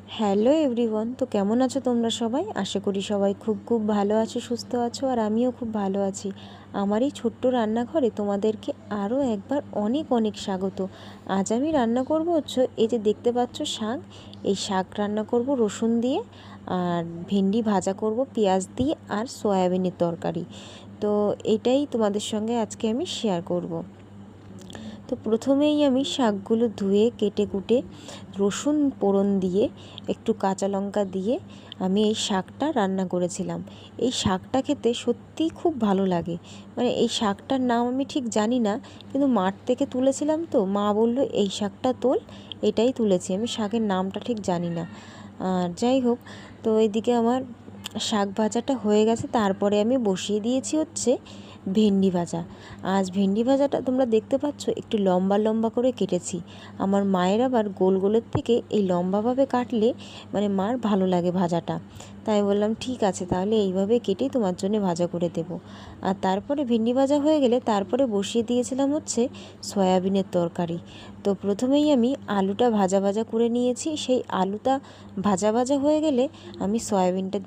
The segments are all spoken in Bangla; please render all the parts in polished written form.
হ্যালো এভরিওয়ান, তো কেমন আছো তোমরা সবাই? আশা করি সবাই খুব খুব ভালো আছো, সুস্থ আছো, আর আমিও খুব ভালো আছি। আমার এই ছোট্ট রান্নাঘরে তোমাদেরকে আরও একবার অনেক অনেক স্বাগত। আজ আমি রান্না করব হচ্ছে এই যে দেখতে পাচ্ছ শাক। এই শাক রান্না করব রসুন দিয়ে, আর ভেন্ডি ভাজা করব পেঁয়াজ দিয়ে, আর সয়াবিনের তরকারি। তো এটাই তোমাদের সঙ্গে আজকে আমি শেয়ার করব। তো প্রথমেই আমি শাকগুলো ধুয়ে কেটে কুটে রসুন ফোড়ন দিয়ে একটু কাঁচা লঙ্কা দিয়ে আমি এই শাকটা রান্না করেছিলাম। এই শাকটা খেতে সত্যিই খুব ভালো লাগে। মানে এই শাকটার নাম আমি ঠিক জানি না, কিন্তু মাঠ থেকে তুলেছিলাম, তো মা বলল এই শাকটা তোল, এটাই তুলেছি। আমি শাকের নামটা ঠিক জানি না। আর যাই হোক, তো এইদিকে আমার শাক ভাজাটা হয়ে গেছে। তারপরে আমি বসিয়ে দিয়েছি হচ্ছে ভেন্ডি ভাজা। আজ ভেন্ডি ভাজাটা তোমরা দেখতে পাচ্ছ একটু লম্বা লম্বা করে কেটেছি। আমার মায়ের আবার গোল গোলের থেকে এই লম্বাভাবে কাটলে মানে মার ভালো লাগে ভাজাটা। তাই বললাম ঠিক আছে, তাহলে এইভাবে কেটেই তোমার জন্য ভাজা করে দেব। আর তারপরে ভেন্ডি ভাজা হয়ে গেলে তারপরে বসিয়ে দিয়েছিলাম হচ্ছে সয়াবিনের তরকারি। তো প্রথমেই আমি আলুটা ভাজা ভাজা করে নিয়েছি। সেই আলুটা ভাজা ভাজা হয়ে গেলে আমি সয়াবিনটা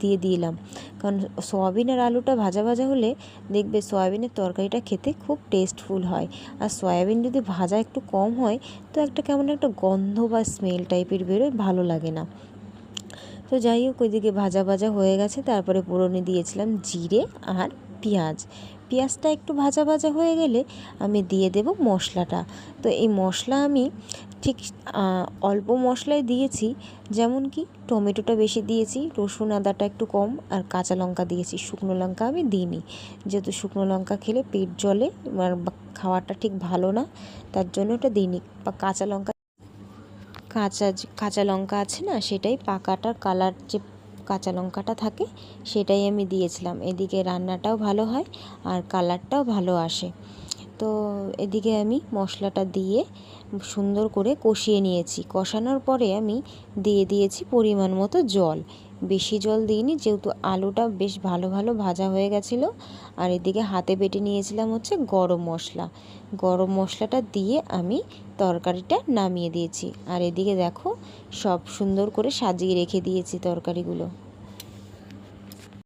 দিয়ে দিলাম। কারণ সয়াবিন আর আলুটা ভাজা ভাজা হলে দেখবে সয়াবিনের তরকারিটা খেতে খুব টেস্টফুল হয়। আর সয়াবিন যদি ভাজা একটু কম হয় তো একটা কেমন একটা গন্ধ বা স্মেল টাইপের বেরোয়, ভালো লাগে না। তো যাই হোক, ওইদিকে ভাজা ভাজা হয়ে গেছে। তারপরে ফোড়নে দিয়েছিলাম জিরে আর পেঁয়াজ। পেঁয়াজটা একটু ভাজা ভাজা হয়ে গেলে আমি দিয়ে দেব মশলাটা। তো এই মশলা আমি ঠিক অল্প মশলাই দিয়েছি। যেমন কি টমেটোটা বেশি দিয়েছি, রসুন আদাটা একটু কম, আর কাঁচা লঙ্কা দিয়েছি। শুকনো লঙ্কা আমি দিইনি, যেহেতু শুকনো লঙ্কা খেলে পেট জ্বলে, আর খাওয়াটা ঠিক ভালো না, তার জন্য ওটা দিইনি। বা কাঁচা লঙ্কা আছে না, সেটাই পাকাটা কালার, যে কাঁচা লঙ্কাটা থাকে সেটাই আমি দিয়েছিলাম। এদিকে রান্নাটাও ভালো হয় আর কালারটাও ভালো আসে। তো এদিকে আমি মশলাটা দিয়ে সুন্দর করে কষিয়ে নিয়েছি। কষানোর পরে আমি দিয়ে দিয়েছি পরিমাণ মতো জল। বেশি জল দিইনি, যেহেতু আলুটা বেশ ভালো ভালো ভাজা হয়ে গেছিলো। আর এদিকে হাতে বেটে নিয়েছিলাম হচ্ছে গরম মশলাটা দিয়ে আমি তরকারিটা নামিয়ে দিয়েছি। আর এদিকে দেখো সব সুন্দর করে সাজিয়ে রেখে দিয়েছি তরকারিগুলো।